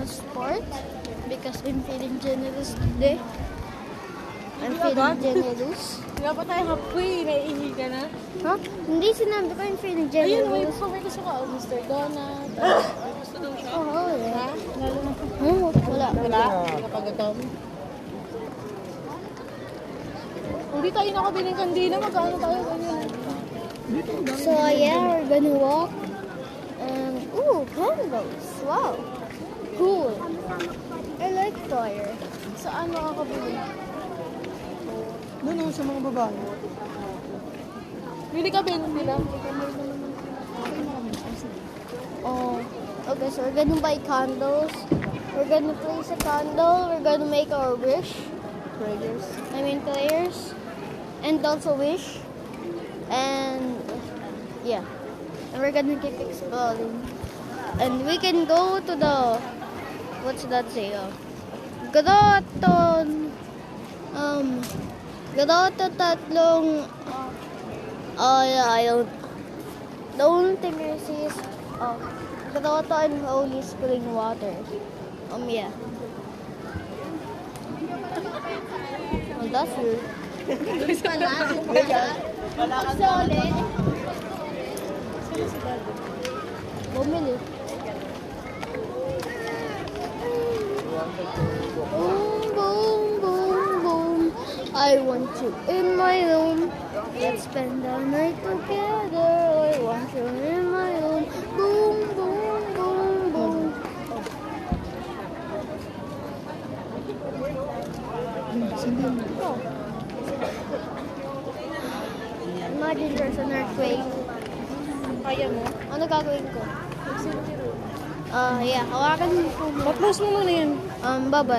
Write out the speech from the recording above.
sport because I'm feeling generous today. I'm feeling generous. Wala pa tayo halfway, naiihi ka na. Huh? Hindi sinabi ko I'm feeling Ayun, may generous. gusto ka, Mr. Donut. Gusto daw siya. Oo, Ha? Lalo na. Wala. Wala? Nakagutom. Hindi tayo nakabiling kandila, magkano tayo ganyan? So yeah, we're gonna walk. Ooh, candles. Wow. Cool. I like fire. Saan makakabili? Doon sa mga babae. Bili ka Ben, nila. Oh, okay, so we're gonna buy candles. We're gonna place a candle. We're gonna make our wish. Prayers. And also wish. And yeah. And we're gonna keep exploring. And we can go to the, what's that say? Grotto. Grotto tatlong. Yeah, I don't. The only thing I see is grotto and holy spring water. Yeah. Well, that's weird. Bumili. Boom, boom, boom, boom. I want you in my room. Let's spend the night together. I want you in my room. Boom, boom, boom, boom. Oh. Imagine there's an earthquake. Kaya mo? Ano gagawin ko? Yeah, hawakan mo po. Pa-close mo muna yan. Bye-bye.